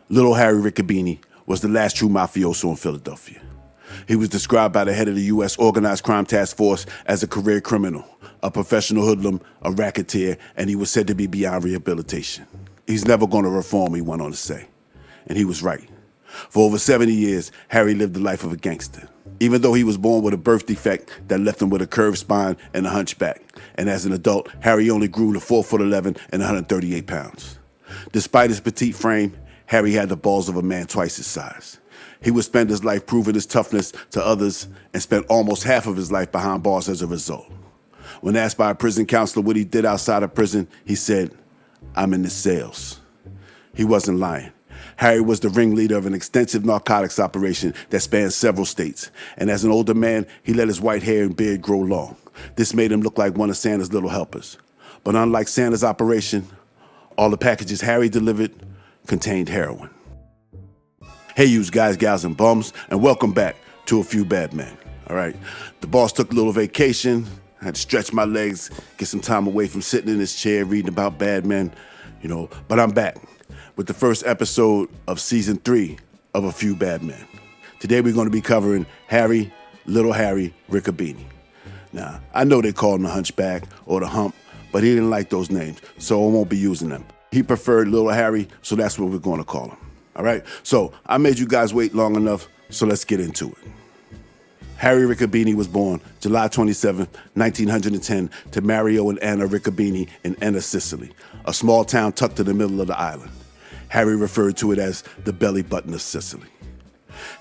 Little Harry Riccobene was the last true mafioso in Philadelphia. He was described by the head of the U.S. Organized Crime Task Force as a career criminal, a professional hoodlum, a racketeer, and he was said to be beyond rehabilitation. He's never going to reform, he went on to say. And he was right. For over 70 years, Harry lived the life of a gangster. Even though he was born with a birth defect that left him with a curved spine and a hunchback. And as an adult, Harry only grew to 4'11" and 138 pounds. Despite his petite frame, Harry had the balls of a man twice his size. He would spend his life proving his toughness to others and spent almost half of his life behind bars as a result. When asked by a prison counselor what he did outside of prison, he said, "I'm in the sales." He wasn't lying. Harry was the ringleader of an extensive narcotics operation that spanned several states. And as an older man, he let his white hair and beard grow long. This made him look like one of Santa's little helpers. But unlike Santa's operation, all the packages Harry delivered contained heroin. Hey, you guys, gals, and bums, and welcome back to A Few Bad Men. All right, the boss took a little vacation. I had to stretch my legs, get some time away from sitting in his chair reading about bad men, but I'm back with the first episode of season 3 of A Few Bad Men. Today we're going to be covering Little Harry Riccobene. Now, I know they called him the Hunchback or the Hump, but he didn't like those names, so I won't be using them. He preferred Little Harry, so that's what we're going to call him. All right? So I made you guys wait long enough, so let's get into it. Harry Riccobene was born July 27, 1910, to Mario and Anna Riccobene in Enna, Sicily, a small town tucked in the middle of the island. Harry referred to it as the belly button of Sicily.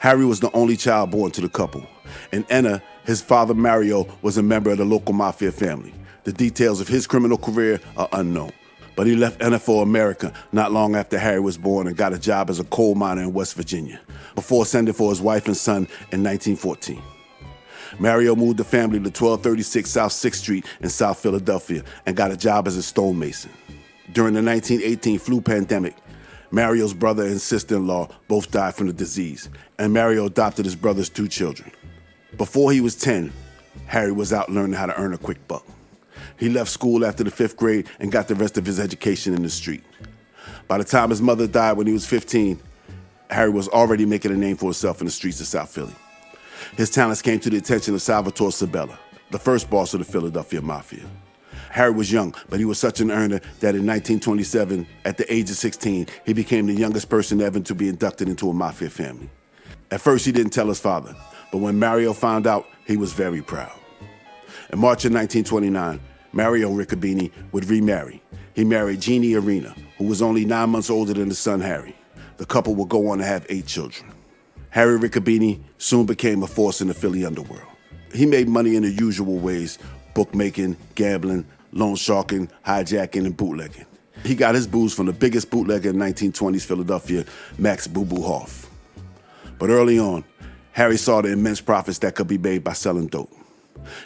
Harry was the only child born to the couple. In Enna, his father Mario was a member of the local Mafia family. The details of his criminal career are unknown. But he left Enna for America not long after Harry was born and got a job as a coal miner in West Virginia, before sending for his wife and son in 1914. Mario moved the family to 1236 South 6th Street in South Philadelphia and got a job as a stonemason. During the 1918 flu pandemic, Mario's brother and sister-in-law both died from the disease, and Mario adopted his brother's 2 children. Before he was 10, Harry was out learning how to earn a quick buck. He left school after the 5th grade and got the rest of his education in the street. By the time his mother died when he was 15, Harry was already making a name for himself in the streets of South Philly. His talents came to the attention of Salvatore Sabella, the first boss of the Philadelphia Mafia. Harry was young, but he was such an earner that in 1927, at the age of 16, he became the youngest person ever to be inducted into a Mafia family. At first, he didn't tell his father, but when Mario found out, he was very proud. In March of 1929, Mario Riccobene would remarry. He married Jeannie Arena, who was only 9 months older than his son Harry. The couple would go on to have 8 children. Harry Riccobene soon became a force in the Philly underworld. He made money in the usual ways: bookmaking, gambling, loan sharking, hijacking, and bootlegging. He got his booze from the biggest bootlegger in 1920s Philadelphia, Max Boo Boo Hoff. But early on, Harry saw the immense profits that could be made by selling dope.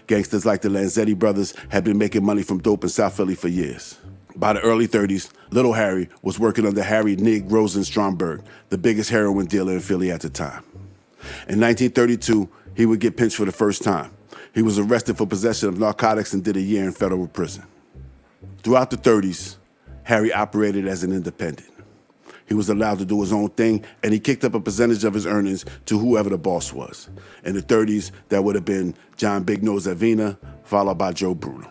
Gangsters like the Lanzetti brothers had been making money from dope in South Philly for years. By the early 30s, Little Harry was working under Harry Nig Rosenstromberg, the biggest heroin dealer in Philly at the time. In 1932, he would get pinched for the first time. He was arrested for possession of narcotics and did a year in federal prison. Throughout the 30s, Harry operated as an independent. He was allowed to do his own thing, and he kicked up a percentage of his earnings to whoever the boss was. In the 30s, that would have been John Big Nose Avina, followed by Joe Bruno.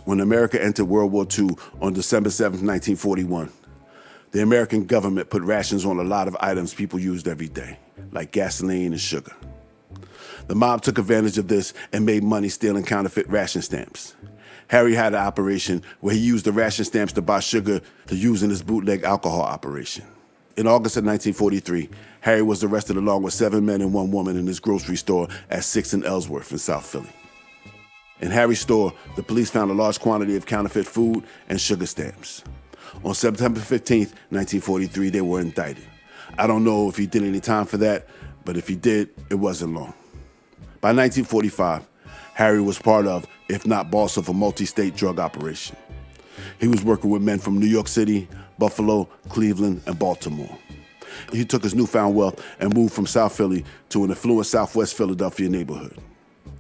When America entered World War II on December 7, 1941, the American government put rations on a lot of items people used every day, like gasoline and sugar. The mob took advantage of this and made money stealing counterfeit ration stamps. Harry had an operation where he used the ration stamps to buy sugar to use in his bootleg alcohol operation. In August of 1943, Harry was arrested along with 7 men and 1 woman in his grocery store at 6th and Ellsworth in South Philly. In Harry's store, the police found a large quantity of counterfeit food and sugar stamps. On September 15th, 1943, they were indicted. I don't know if he did any time for that, but if he did, it wasn't long. By 1945, Harry was part of, if not boss of, a multi-state drug operation. He was working with men from New York City, Buffalo, Cleveland, and Baltimore. He took his newfound wealth and moved from South Philly to an affluent Southwest Philadelphia neighborhood.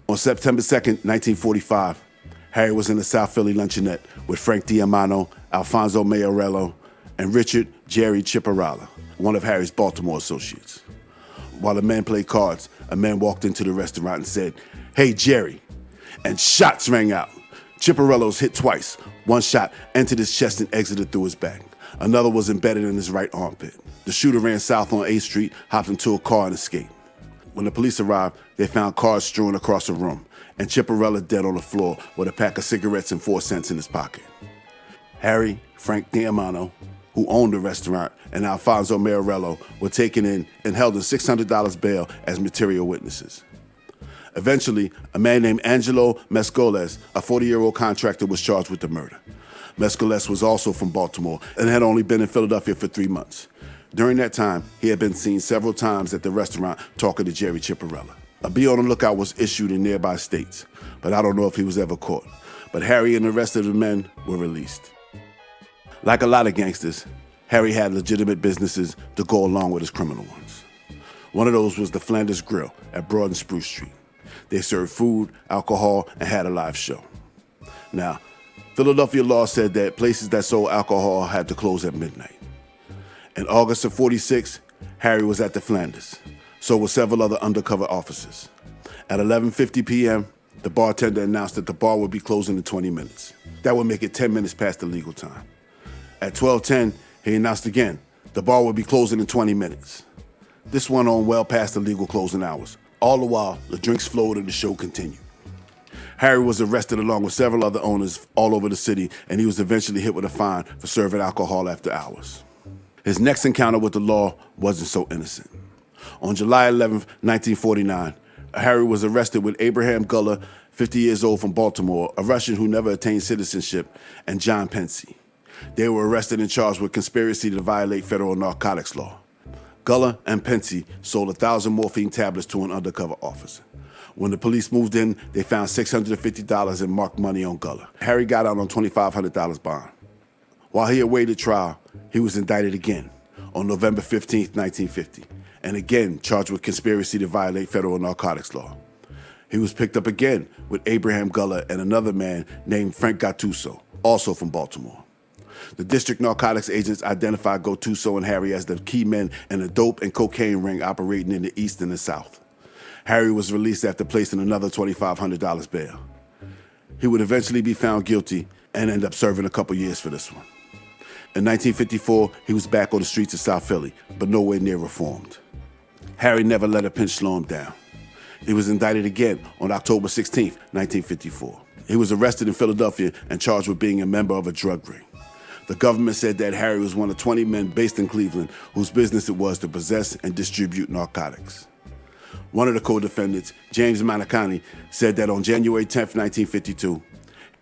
On September 2nd, 1945, Harry was in the South Philly luncheonette with Frank Diamano, Alfonso Mayorello, and Richard Jerry Chiparala, one of Harry's Baltimore associates. While the men played cards, a man walked into the restaurant and said, "Hey, Jerry," and shots rang out. Chipperello was hit twice. One shot entered his chest and exited through his back. Another was embedded in his right armpit. The shooter ran south on 8th Street, hopped into a car and escaped. When the police arrived, they found cards strewn across the room and Chipperello dead on the floor with a pack of cigarettes and 4 cents in his pocket. Harry, Frank Diamano, who owned the restaurant, and Alfonso Mariello were taken in and held in $600 bail as material witnesses. Eventually, a man named Angelo Mescoles, a 40-year-old contractor, was charged with the murder. Mescoles was also from Baltimore and had only been in Philadelphia for 3 months. During that time, he had been seen several times at the restaurant talking to Jerry Chipperello. A be on the lookout was issued in nearby states, but I don't know if he was ever caught. But Harry and the rest of the men were released. Like a lot of gangsters, Harry had legitimate businesses to go along with his criminal ones. One of those was the Flanders Grill at Broad and Spruce Street. They served food, alcohol, and had a live show. Now, Philadelphia law said that places that sold alcohol had to close at midnight. In August of '46, Harry was at the Flanders, so were several other undercover officers. At 11:50 p.m., the bartender announced that the bar would be closing in 20 minutes. That would make it 10 minutes past the legal time. At 12:10, he announced again, the bar would be closing in 20 minutes. This went on well past the legal closing hours. All the while, the drinks flowed and the show continued. Harry was arrested along with several other owners all over the city, and he was eventually hit with a fine for serving alcohol after hours. His next encounter with the law wasn't so innocent. On July 11, 1949, Harry was arrested with Abraham Guller, 50 years old from Baltimore, a Russian who never attained citizenship, and John Pensy. They were arrested and charged with conspiracy to violate federal narcotics law. Guller and Pensy sold 1,000 morphine tablets to an undercover officer. When the police moved in, they found $650 in marked money on Guller. Harry got out on $2,500 bond. While he awaited trial, he was indicted again on November 15, 1950, and again charged with conspiracy to violate federal narcotics law. He was picked up again with Abraham Guller and another man named Frank Gattuso, also from Baltimore. The district narcotics agents identified Gattuso and Harry as the key men in a dope and cocaine ring operating in the East and the South. Harry was released after placing another $2,500 bail. He would eventually be found guilty and end up serving a couple years for this one. In 1954, he was back on the streets of South Philly, but nowhere near reformed. Harry never let a pinch slow him down. He was indicted again on October 16, 1954. He was arrested in Philadelphia and charged with being a member of a drug ring. The government said that Harry was one of 20 men based in Cleveland whose business it was to possess and distribute narcotics. One of the co-defendants, James Manicani, said that on January 10, 1952,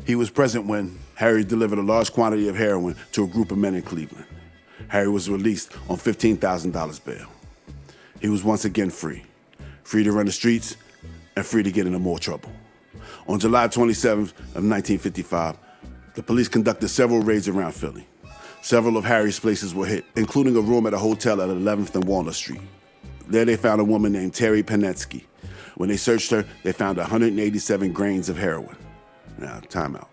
he was present when Harry delivered a large quantity of heroin to a group of men in Cleveland. Harry was released on $15,000 bail. He was once again free to run the streets and free to get into more trouble. On July 27th of 1955, the police conducted several raids around Philly. Several of Harry's places were hit, including a room at a hotel at 11th and Walnut Street. There they found a woman named Terry Panetsky. When they searched her, they found 187 grains of heroin. Now, time out.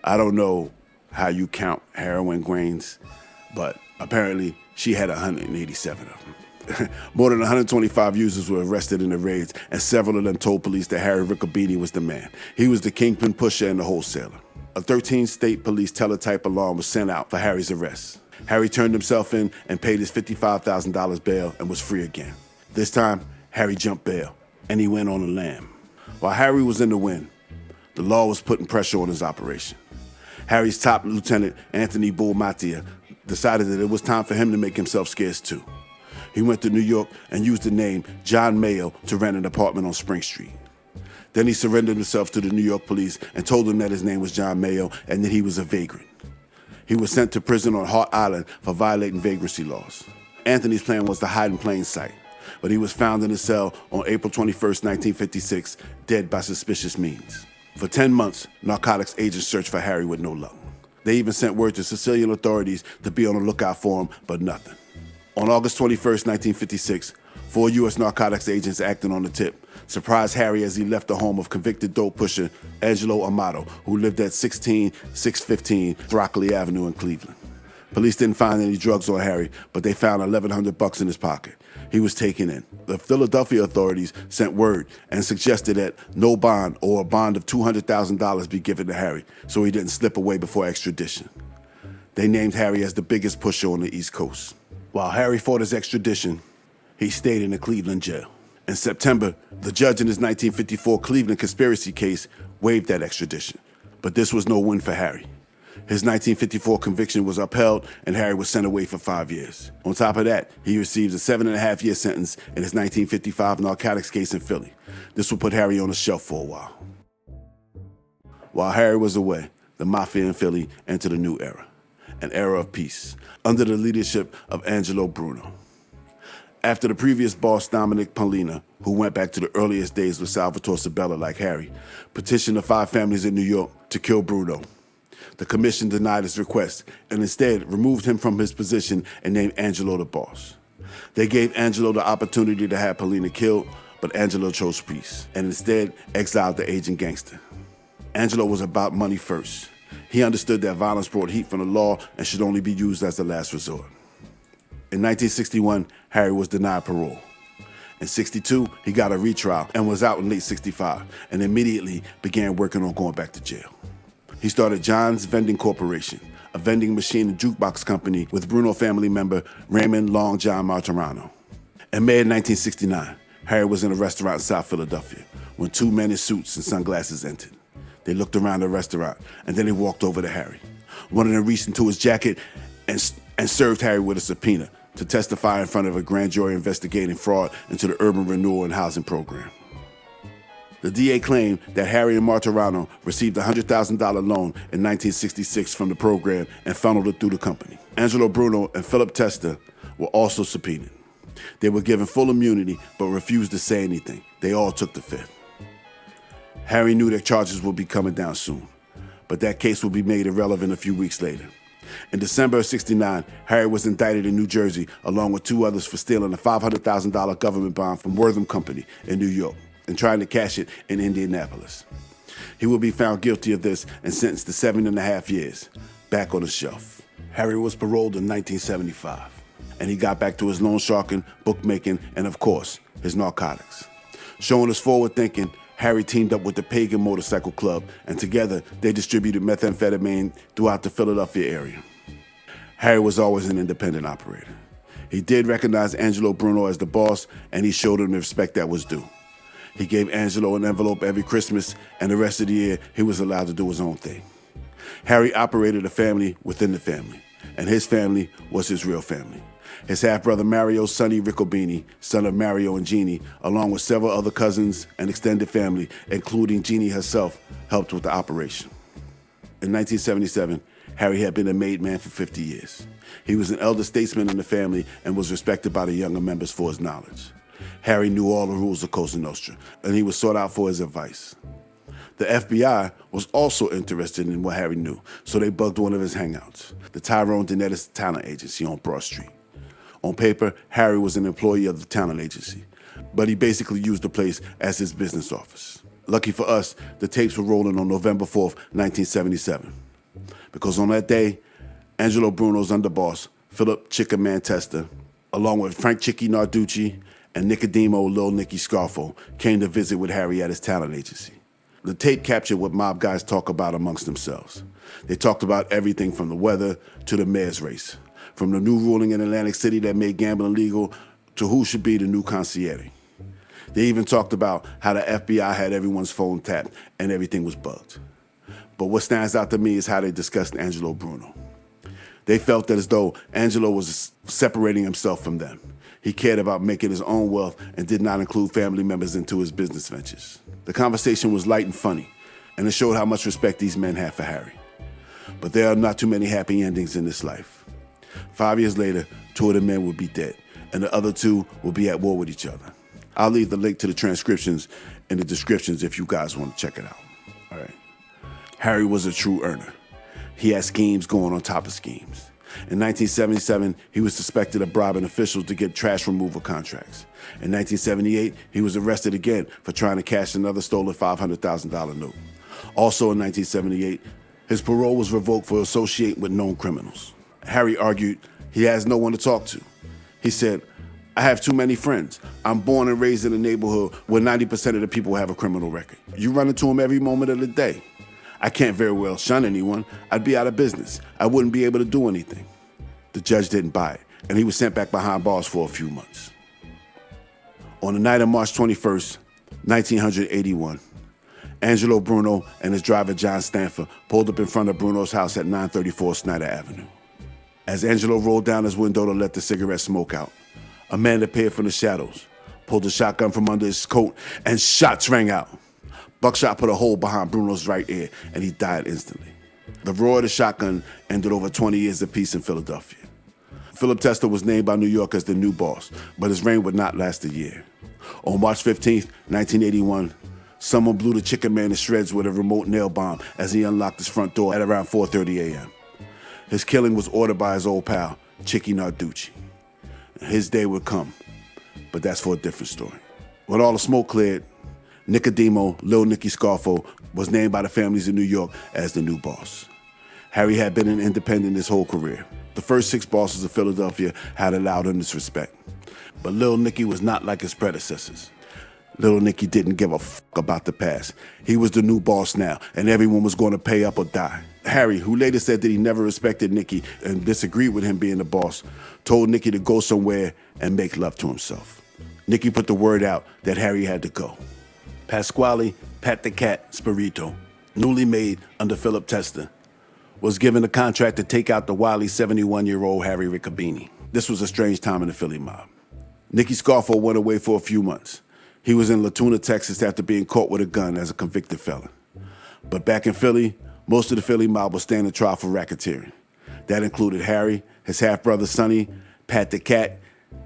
I don't know how you count heroin grains, but apparently she had 187 of them. More than 125 users were arrested in the raids, and several of them told police that Harry Riccobene was the man. He was the kingpin pusher and the wholesaler. A 13-state police teletype alarm was sent out for Harry's arrest. Harry turned himself in and paid his $55,000 bail and was free again. This time, Harry jumped bail, and he went on a lam. While Harry was in the wind, the law was putting pressure on his operation. Harry's top lieutenant, Anthony Bull Mafia, decided that it was time for him to make himself scarce too. He went to New York and used the name John Mayo to rent an apartment on Spring Street. Then he surrendered himself to the New York police and told them that his name was John Mayo and that he was a vagrant. He was sent to prison on Hart Island for violating vagrancy laws. Anthony's plan was to hide in plain sight, but he was found in a cell on April 21st, 1956, dead by suspicious means. For 10 months, narcotics agents searched for Harry with no luck. They even sent word to Sicilian authorities to be on the lookout for him, but nothing. On August 21st, 1956, 4 U.S. narcotics agents acting on the tip surprised Harry as he left the home of convicted dope pusher Angelo Amato, who lived at 16615 Throckley Avenue in Cleveland. Police didn't find any drugs on Harry, but they found $1,100 in his pocket. He was taken in. The Philadelphia authorities sent word and suggested that no bond or a bond of $200,000 be given to Harry so he didn't slip away before extradition. They named Harry as the biggest pusher on the East Coast. While Harry fought his extradition, he stayed in the Cleveland jail. In September, the judge in his 1954 Cleveland conspiracy case waived that extradition, but this was no win for Harry. His 1954 conviction was upheld, and Harry was sent away for 5 years. On top of that, he received a 7.5-year sentence in his 1955 narcotics case in Philly. This would put Harry on the shelf for a while. While Harry was away, the Mafia in Philly entered a new era, an era of peace, under the leadership of Angelo Bruno. After the previous boss, Dominic Paulina, who went back to the earliest days with Salvatore Sabella like Harry, petitioned the 5 families in New York to kill Bruno. The commission denied his request and instead removed him from his position and named Angelo the boss. They gave Angelo the opportunity to have Paulina killed, but Angelo chose peace and instead exiled the aging gangster. Angelo was about money first. He understood that violence brought heat from the law and should only be used as the last resort. In 1961, Harry was denied parole. In 62, he got a retrial and was out in late 65 and immediately began working on going back to jail. He started John's Vending Corporation, a vending machine and jukebox company with Bruno family member Raymond Long John Martirano. In May of 1969, Harry was in a restaurant in South Philadelphia when 2 men in suits and sunglasses entered. They looked around the restaurant and then they walked over to Harry. One of them reached into his jacket and served Harry with a subpoena to testify in front of a grand jury investigating fraud into the urban renewal and housing program. The DA claimed that Harry and Martirano received a $100,000 loan in 1966 from the program and funneled it through the company. Angelo Bruno and Philip Testa were also subpoenaed. They were given full immunity but refused to say anything. They all took the fifth. Harry knew that charges would be coming down soon, but that case would be made irrelevant a few weeks later. In December of '69, Harry was indicted in New Jersey along with 2 others for stealing a $500,000 government bond from Wortham Company in New York and trying to cash it in Indianapolis. He will be found guilty of this and sentenced to 7.5 years, back on the shelf. Harry was paroled in 1975, and he got back to his loan sharking, bookmaking, and of course, his narcotics. Showing his forward thinking, Harry teamed up with the Pagan Motorcycle Club, and together they distributed methamphetamine throughout the Philadelphia area. Harry was always an independent operator. He did recognize Angelo Bruno as the boss, and he showed him the respect that was due. He gave Angelo an envelope every Christmas, and the rest of the year, he was allowed to do his own thing. Harry operated a family within the family, and his family was his real family. His half-brother Mario Sonny Riccobene, son of Mario and Jeannie, along with several other cousins and extended family, including Jeannie herself, helped with the operation. In 1977, Harry had been a made man for 50 years. He was an elder statesman in the family and was respected by the younger members for his knowledge. Harry knew all the rules of Cosa Nostra, and he was sought out for his advice. The FBI was also interested in what Harry knew, so they bugged one of his hangouts, the Tyrone Denettis Talent Agency on Broad Street. On paper, Harry was an employee of the talent agency, but he basically used the place as his business office. Lucky for us, the tapes were rolling on November 4th, 1977. Because on that day, Angelo Bruno's underboss, Philip Chicka Man Testa, along with Frank Chicky Narducci and Nicodemo Lil Nicky Scarfo, came to visit with Harry at his talent agency. The tape captured what mob guys talk about amongst themselves. They talked about everything from the weather to the mayor's race, from the new ruling in Atlantic City that made gambling legal to who should be the new consigliere. They even talked about how the FBI had everyone's phone tapped and everything was bugged. But what stands out to me is how they discussed Angelo Bruno. They felt that as though Angelo was separating himself from them. He cared about making his own wealth and did not include family members into his business ventures. The conversation was light and funny, and it showed how much respect these men had for Harry. But there are not too many happy endings in this life. 5 years later, 2 of the men would be dead, and the other 2 will be at war with each other. I'll leave the link to the transcriptions in the descriptions if you guys want to check it out. All right. Harry was a true earner. He had schemes going on top of schemes. In 1977, he was suspected of bribing officials to get trash removal contracts. In 1978, he was arrested again for trying to cash another stolen $500,000 note. Also in 1978, his parole was revoked for associating with known criminals. Harry argued he has no one to talk to. He said, I have too many friends. I'm born and raised in a neighborhood where 90% of the people have a criminal record. You run into them every moment of the day. I can't very well shun anyone. I'd be out of business. I wouldn't be able to do anything. The judge didn't buy it, and he was sent back behind bars for a few months. On the night of March 21st, 1981, Angelo Bruno and his driver John Stanford pulled up in front of Bruno's house at 934 Snyder Avenue. As Angelo rolled down his window to let the cigarette smoke out, a man appeared from the shadows, pulled a shotgun from under his coat, and shots rang out. Buckshot put a hole behind Bruno's right ear, and he died instantly. The roar of the shotgun ended over 20 years of peace in Philadelphia. Philip Tester was named by New York as the new boss, but his reign would not last a year. On March 15th, 1981, someone blew the chicken man to shreds with a remote nail bomb as he unlocked his front door at around 4:30 a.m. His killing was ordered by his old pal, Chicky Narducci. His day would come, but that's for a different story. When all the smoke cleared, Nicodemo, Lil Nicky Scarfo, was named by the families in New York as the new boss. Harry had been an independent his whole career. The first 6 bosses of Philadelphia had allowed him this respect. But Lil Nicky was not like his predecessors. Lil Nicky didn't give a fuck about the past. He was the new boss now, and everyone was going to pay up or die. Harry, who later said that he never respected Nicky and disagreed with him being the boss, told Nicky to go somewhere and make love to himself. Nicky put the word out that Harry had to go. Pasquale Pat the Cat Spirito, newly made under Philip Tester, was given a contract to take out the wily 71-year-old Harry Riccobene. This was a strange time in the Philly mob. Nicky Scarfo went away for a few months. He was in Latuna, Texas after being caught with a gun as a convicted felon. But back in Philly, most of the Philly mob was standing trial for racketeering. That included Harry, his half-brother Sonny, Pat the Cat,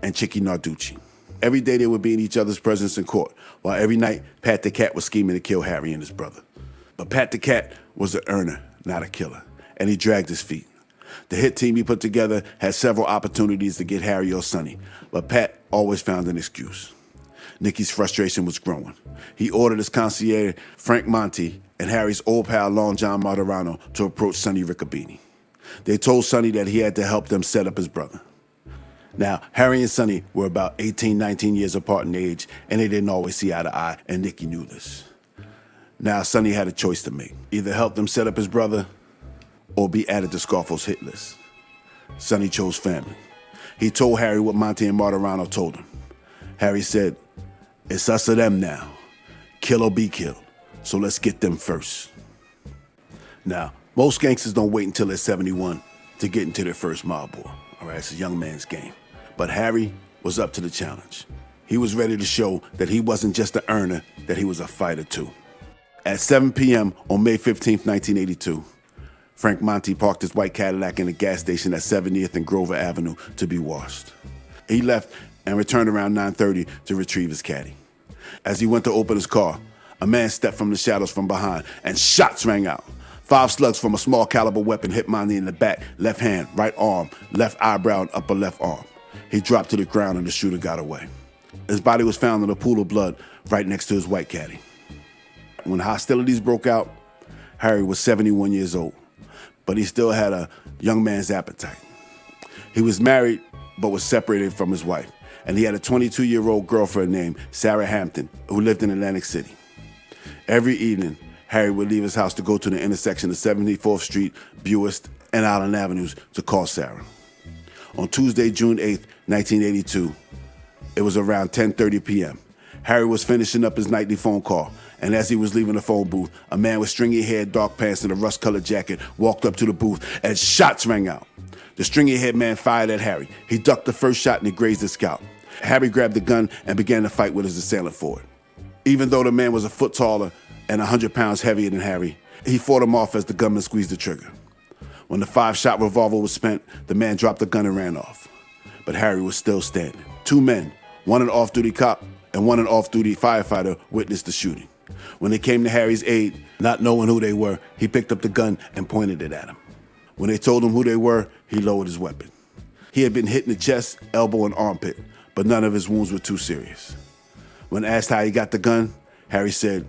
and Chicky Narducci. Every day they would be in each other's presence in court, while every night Pat the Cat was scheming to kill Harry and his brother. But Pat the Cat was an earner, not a killer, and he dragged his feet. The hit team he put together had several opportunities to get Harry or Sonny, but Pat always found an excuse. Nicky's frustration was growing. He ordered his concierge, Frank Monte, and Harry's old pal, Long John Martorano, to approach Sonny Riccobene. They told Sonny that he had to help them set up his brother. Now, Harry and Sonny were about 18, 19 years apart in age, and they didn't always see eye to eye, and Nicky knew this. Now, Sonny had a choice to make. Either help them set up his brother or be added to Scarfo's hit list. Sonny chose family. He told Harry what Monte and Martorano told him. Harry said, "It's us or them now. Kill or be killed. So let's get them first." Now, most gangsters don't wait until they're 71 to get into their first mob war. All right, it's a young man's game. But Harry was up to the challenge. He was ready to show that he wasn't just an earner, that he was a fighter too. At 7 p.m. on May 15th, 1982, Frank Monte parked his white Cadillac in a gas station at 70th and Grover Avenue to be washed. He left and returned around 9:30 to retrieve his caddy. As he went to open his car, a man stepped from the shadows from behind and shots rang out. 5 slugs from a small caliber weapon hit Monte in the back, left hand, right arm, left eyebrow, and upper left arm. He dropped to the ground and the shooter got away. His body was found in a pool of blood right next to his white caddy. When hostilities broke out, Harry was 71 years old, but he still had a young man's appetite. He was married, but was separated from his wife, and he had a 22-year-old girlfriend named Sarah Hampton, who lived in Atlantic City. Every evening, Harry would leave his house to go to the intersection of 74th Street, Buist, and Island Avenues to call Sarah. On Tuesday, June 8th, 1982, it was around 10:30 p.m. Harry was finishing up his nightly phone call, and as he was leaving the phone booth, a man with stringy hair, dark pants, and a rust-colored jacket walked up to the booth, and shots rang out. The stringy-haired man fired at Harry. He ducked the first shot, and it grazed his scalp. Harry grabbed the gun and began to fight with his assailant for it. Even though the man was a foot taller and 100 pounds heavier than Harry, he fought him off as the gunman squeezed the trigger. When the 5-shot revolver was spent, the man dropped the gun and ran off. But Harry was still standing. 2 men, one an off-duty cop and one an off-duty firefighter, witnessed the shooting. When they came to Harry's aid, not knowing who they were, he picked up the gun and pointed it at them. When they told him who they were, he lowered his weapon. He had been hit in the chest, elbow, and armpit, but none of his wounds were too serious. When asked how he got the gun, Harry said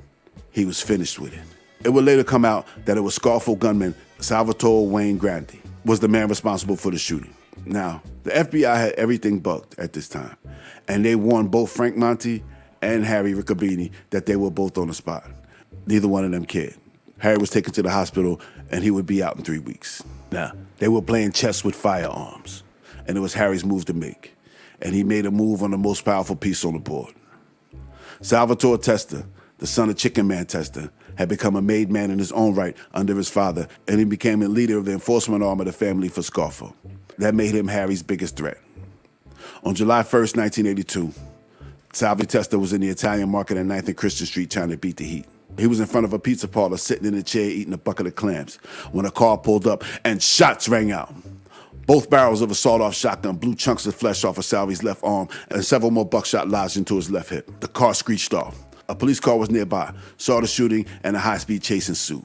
he was finished with it. It would later come out that it was Scarfo gunman Salvatore Wayne Grandi was the man responsible for the shooting. Now, the FBI had everything bugged at this time, and they warned both Frank Monti and Harry Riccobene that they were both on the spot. Neither one of them cared. Harry was taken to the hospital, and he would be out in 3 weeks. Now, they were playing chess with firearms, and it was Harry's move to make, and he made a move on the most powerful piece on the board. Salvatore Testa, the son of Chicken Man Testa, had become a made man in his own right under his father, and he became a leader of the enforcement arm of the family for Scarfo. That made him Harry's biggest threat. On July 1st, 1982, Salvi Testa was in the Italian market at 9th and Christian Street trying to beat the heat. He was in front of a pizza parlor sitting in a chair eating a bucket of clams when a car pulled up and shots rang out. Both barrels of a sawed-off shotgun blew chunks of flesh off of Salvi's left arm and several more buckshot lodged into his left hip. The car screeched off. A police car was nearby, saw the shooting, and a high-speed chase ensued.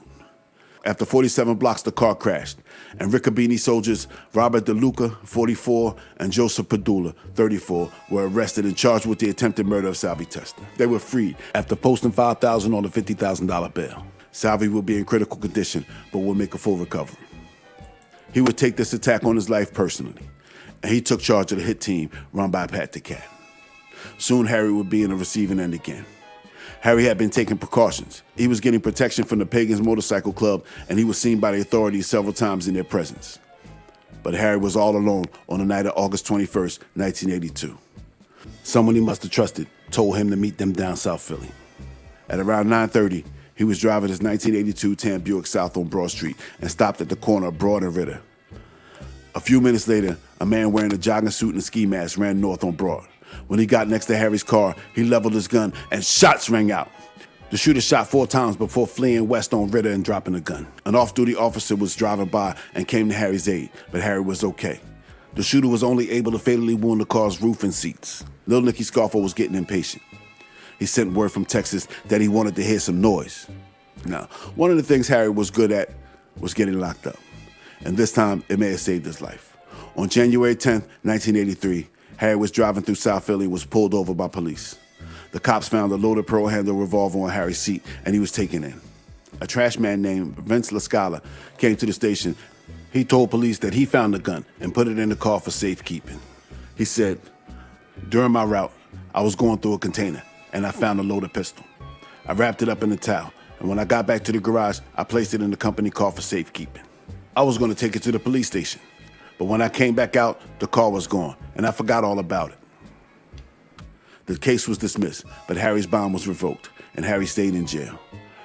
After 47 blocks, the car crashed, and Riccobene soldiers Robert DeLuca, 44, and Joseph Padula, 34, were arrested and charged with the attempted murder of Salvi Testa. They were freed after posting $5,000 on a $50,000 bail. Salvi would be in critical condition, but would make a full recovery. He would take this attack on his life personally, and he took charge of the hit team run by Pat the Cat. Soon, Harry would be in the receiving end again. Harry had been taking precautions. He was getting protection from the Pagans Motorcycle Club, and he was seen by the authorities several times in their presence. But Harry was all alone on the night of August 21st, 1982. Someone he must have trusted told him to meet them down South Philly. At around 9:30, he was driving his 1982 Tan Buick south on Broad Street and stopped at the corner of Broad and Ritter. A few minutes later, a man wearing a jogging suit and a ski mask ran north on Broad. When he got next to Harry's car, he leveled his gun and shots rang out. The shooter shot 4 times before fleeing west on Ritter and dropping the gun. An off-duty officer was driving by and came to Harry's aid, but Harry was okay. The shooter was only able to fatally wound the car's roof and seats. Little Nicky Scarfo was getting impatient. He sent word from Texas that he wanted to hear some noise. Now, one of the things Harry was good at was getting locked up, and this time it may have saved his life. On January 10th, 1983, Harry was driving through South Philly and was pulled over by police. The cops found a loaded pearl handle revolver on Harry's seat, and he was taken in. A trash man named Vince LaScala came to the station. He told police that he found the gun and put it in the car for safekeeping. He said, "During my route, I was going through a container, and I found a loaded pistol. I wrapped it up in a towel, and when I got back to the garage, I placed it in the company car for safekeeping. I was going to take it to the police station, but when I came back out, the car was gone, and I forgot all about it." The case was dismissed, but Harry's bond was revoked, and Harry stayed in jail.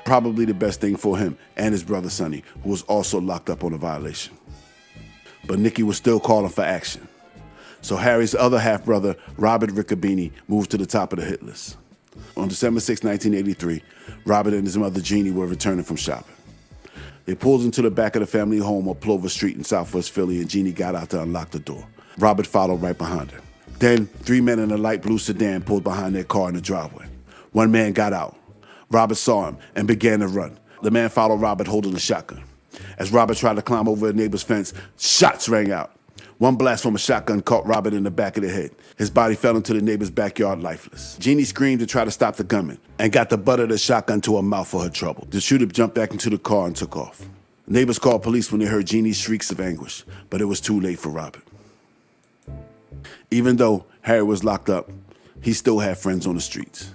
Probably the best thing for him and his brother Sonny, who was also locked up on a violation. But Nicky was still calling for action. So Harry's other half-brother, Robert Riccobene, moved to the top of the hit list. On December 6, 1983, Robert and his mother Jeannie were returning from shopping. They pulled into the back of the family home on Plover Street in Southwest Philly, and Jeannie got out to unlock the door. Robert followed right behind her. Then, 3 men in a light blue sedan pulled behind their car in the driveway. One man got out. Robert saw him and began to run. The man followed Robert holding a shotgun. As Robert tried to climb over a neighbor's fence, shots rang out. One blast from a shotgun caught Robert in the back of the head. His body fell into the neighbor's backyard lifeless. Jeannie screamed to try to stop the gunman and got the butt of the shotgun to her mouth for her trouble. The shooter jumped back into the car and took off. Neighbors called police when they heard Jeannie's shrieks of anguish, but it was too late for Robert. Even though Harry was locked up, he still had friends on the streets.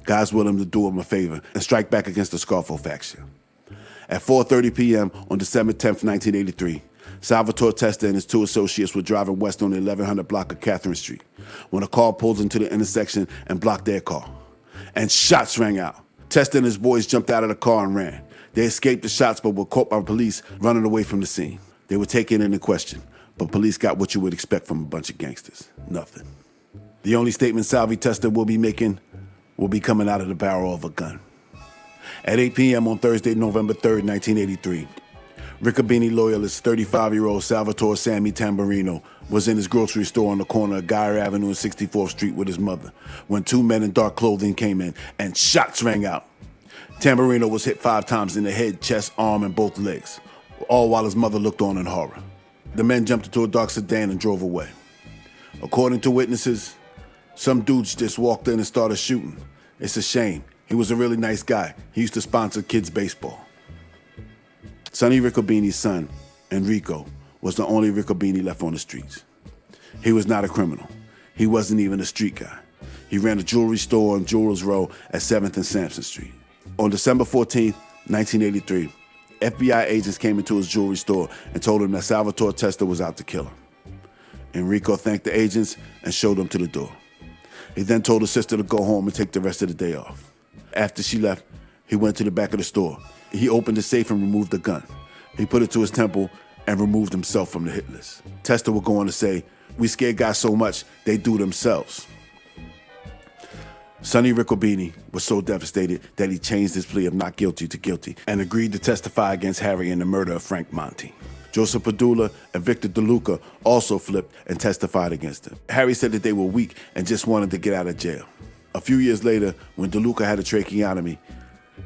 Guys willing to do him a favor and strike back against the Scarfo faction. At 4:30 p.m. on December 10th, 1983, Salvatore Testa and his 2 associates were driving west on the 1100 block of Catherine Street when a car pulled into the intersection and blocked their car. And shots rang out. Testa and his boys jumped out of the car and ran. They escaped the shots but were caught by police running away from the scene. They were taken into question, but police got what you would expect from a bunch of gangsters. Nothing. The only statement Salvi Testa will be making will be coming out of the barrel of a gun. At 8 p.m. on Thursday, November 3rd, 1983, Riccobene loyalist 35-year-old Salvatore Sammy Tamburino was in his grocery store on the corner of Geyer Avenue and 64th Street with his mother when 2 men in dark clothing came in and shots rang out. Tamburino was hit 5 times in the head, chest, arm, and both legs, all while his mother looked on in horror. The men jumped into a dark sedan and drove away. According to witnesses, some dudes just walked in and started shooting. It's a shame. He was a really nice guy. He used to sponsor kids' baseball. Sonny Riccobene's son, Enrico, was the only Riccobene left on the streets. He was not a criminal. He wasn't even a street guy. He ran a jewelry store on Jewelers Row at 7th and Sampson Street. On December 14, 1983, FBI agents came into his jewelry store and told him that Salvatore Testa was out to kill him. Enrico thanked the agents and showed them to the door. He then told his sister to go home and take the rest of the day off. After she left, he went to the back of the store. He opened the safe and removed the gun. He put it to his temple and removed himself from the hit list. Testa would go on to say, "We scared guys so much, they do themselves." Sonny Riccobene was so devastated that he changed his plea of not guilty to guilty and agreed to testify against Harry in the murder of Frank Monti. Joseph Padula and Victor DeLuca also flipped and testified against him. Harry said that they were weak and just wanted to get out of jail. A few years later, when DeLuca had a tracheotomy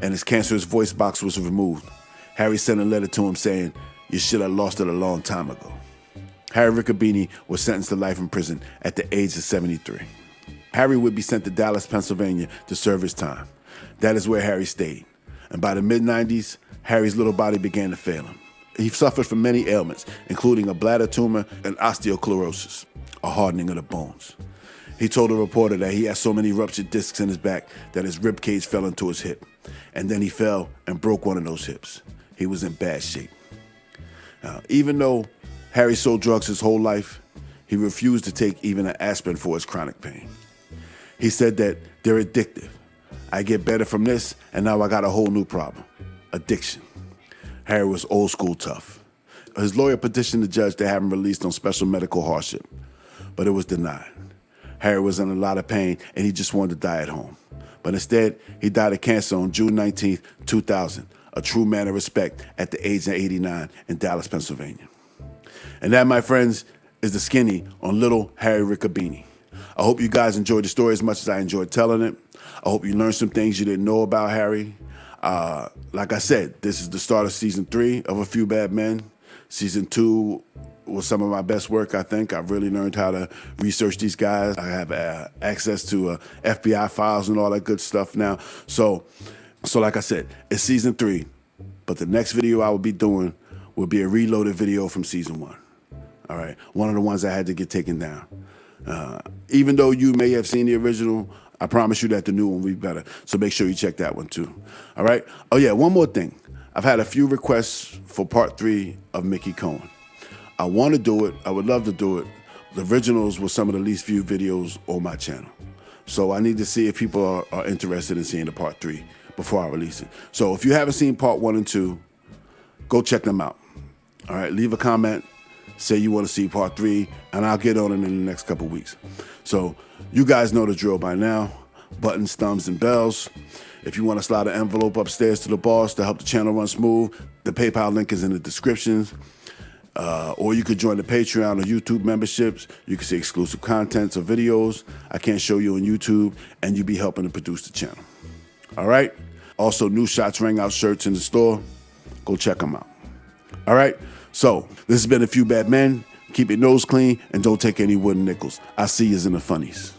and his cancerous voice box was removed, Harry sent a letter to him saying, "You should have lost it a long time ago." Harry Riccobene was sentenced to life in prison at the age of 73. Harry would be sent to Dallas, Pennsylvania to serve his time. That is where Harry stayed. And by the mid-90s, Harry's little body began to fail him. He suffered from many ailments, including a bladder tumor and osteoclerosis, a hardening of the bones. He told a reporter that he had so many ruptured discs in his back that his rib cage fell into his hip. And then he fell and broke one of those hips. He was in bad shape. Now, even though Harry sold drugs his whole life, he refused to take even an aspirin for his chronic pain. He said that they're addictive. I get better from this, and now I got a whole new problem: addiction. Harry was old school tough. His lawyer petitioned the judge to have him released on special medical hardship, but it was denied. Harry was in a lot of pain, and he just wanted to die at home. But instead, he died of cancer on June 19, 2000, a true man of respect at the age of 89 in Dallas, Pennsylvania. And that, my friends, is the skinny on little Harry Riccobene. I hope you guys enjoyed the story as much as I enjoyed telling it. I hope you learned some things you didn't know about Harry. Like I said, this is the start of season 3 of A Few Bad Men. Season 2 was some of my best work, I think. I really learned how to research these guys. I have access to FBI files and all that good stuff now. So like I said, it's season 3, but the next video I will be doing will be a reloaded video from season 1. All right, one of the ones I had to get taken down. Even though you may have seen the original, I promise you that the new one will be better. So make sure you check that one too. All right? Oh yeah, one more thing. I've had a few requests for part 3 of Mickey Cohen. I want to do it. I would love to do it. The originals were some of the least viewed videos on my channel. So I need to see if people are interested in seeing the part 3 before I release it. So if you haven't seen part 1 and 2, go check them out. All right, leave a comment. Say you want to see part 3, and I'll get on it in the next couple weeks. So you guys know the drill by now. Buttons, thumbs, and bells. If you want to slide an envelope upstairs to the boss to help the channel run smooth, the PayPal link is in the descriptions. Or you could join the Patreon or YouTube memberships. You can see exclusive contents or videos I can't show you on YouTube, and you'll be helping to produce the channel. All right? Also, new Shots Rang Out shirts in the store. Go check them out. All right? So, this has been A Few Bad Men. Keep your nose clean and don't take any wooden nickels. I'll see yous in the funnies.